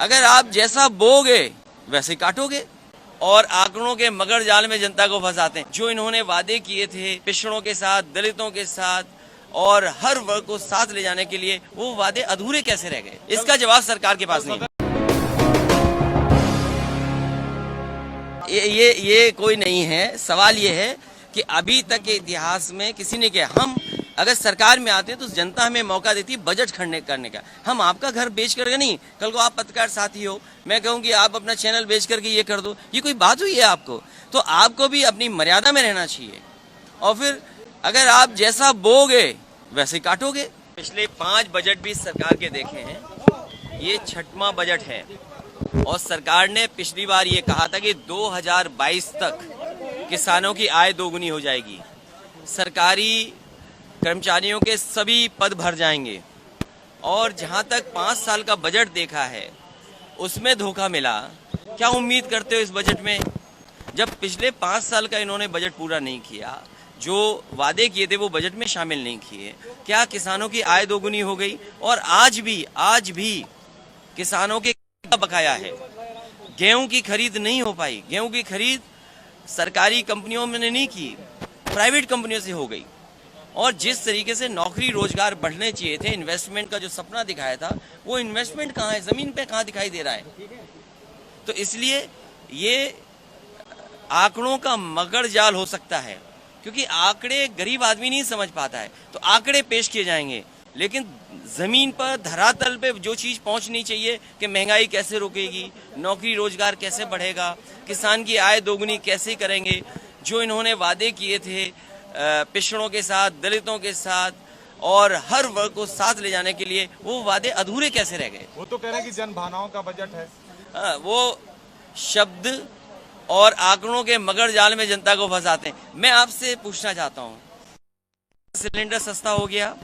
अगर आप जैसा बोगे वैसे काटोगे और आंकड़ों के मगर जाल में जनता को फंसाते हैं। जो इन्होंने वादे किए थे पिछड़ों के साथ, दलितों के साथ और हर वर्ग को साथ ले जाने के लिए, वो वादे अधूरे कैसे रह गए? इसका जवाब सरकार के पास नहीं है। ये कोई नहीं है। सवाल ये है कि अभी तक के इतिहास में किसी ने किया। हम अगर सरकार में आते हैं तो जनता हमें मौका देती है बजट करने का। हम आपका घर बेच करके नहीं, कल को आप पत्रकार साथी हो, मैं कहूँ कि आप अपना चैनल बेच करके ये कर दो, ये कोई बात हुई है आपको? तो आपको भी अपनी मर्यादा में रहना चाहिए। और फिर अगर आप जैसा बोगे वैसे काटोगे। पिछले 5 बजट भी सरकार के देखे हैं, ये 6वां बजट है और सरकार ने पिछली बार ये कहा था कि 2022 तक किसानों की आय दोगुनी हो जाएगी, सरकारी कर्मचारियों के सभी पद भर जाएंगे। और जहां तक 5 साल का बजट देखा है उसमें धोखा मिला। क्या उम्मीद करते हो इस बजट में, जब पिछले 5 साल का इन्होंने बजट पूरा नहीं किया, जो वादे किए थे वो बजट में शामिल नहीं किए? क्या किसानों की आय दोगुनी हो गई? और आज भी किसानों के बकाया है। गेहूं की खरीद नहीं हो पाई। गेहूं की खरीद सरकारी कंपनियों में नहीं की, प्राइवेट कंपनियों से हो गई। और जिस तरीके से नौकरी रोजगार बढ़ने चाहिए थे, इन्वेस्टमेंट का जो सपना दिखाया था, वो इन्वेस्टमेंट कहाँ है? जमीन पे कहाँ दिखाई दे रहा है? तो इसलिए ये आंकड़ों का मगर जाल हो सकता है, क्योंकि आंकड़े गरीब आदमी नहीं समझ पाता है। तो आंकड़े पेश किए जाएंगे, लेकिन जमीन पर धरातल पे जो चीज पहुंचनी चाहिए कि महंगाई कैसे रुकेगी, नौकरी रोजगार कैसे बढ़ेगा, किसान की आय दोगुनी कैसे करेंगे, जो इन्होंने वादे किए थे पिछड़ों के साथ, दलितों के साथ और हर वर्ग को साथ ले जाने के लिए, वो वादे अधूरे कैसे रह गए? वो तो कह रहे हैं कि जनभावनाओं का बजट है। वो शब्द और आंकड़ों के मगर जाल में जनता को फंसाते हैं। मैं आपसे पूछना चाहता हूँ, सिलेंडर सस्ता हो गया,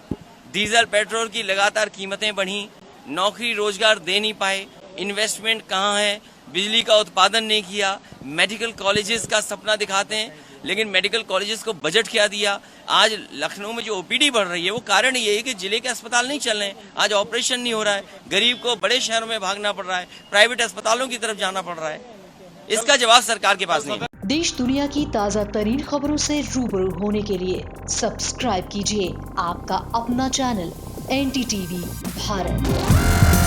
डीजल पेट्रोल की लगातार कीमतें बढ़ी, नौकरी रोजगार दे नहीं पाए, इन्वेस्टमेंट कहाँ है, बिजली का उत्पादन नहीं किया, मेडिकल कॉलेजेस का सपना दिखाते हैं, लेकिन मेडिकल कॉलेजेस को बजट क्या दिया? आज लखनऊ में जो ओपीडी बढ़ रही है वो कारण ये है कि जिले के अस्पताल नहीं चल रहे हैं, आज ऑपरेशन नहीं हो रहा है, गरीब को बड़े शहरों में भागना पड़ रहा है, प्राइवेट अस्पतालों की तरफ जाना पड़ रहा है। इसका जवाब सरकार के पास नहीं है। देश दुनिया की ताज़ा तरीन खबरों से रूबरू होने के लिए सब्सक्राइब कीजिए आपका अपना चैनल NDTV भारत।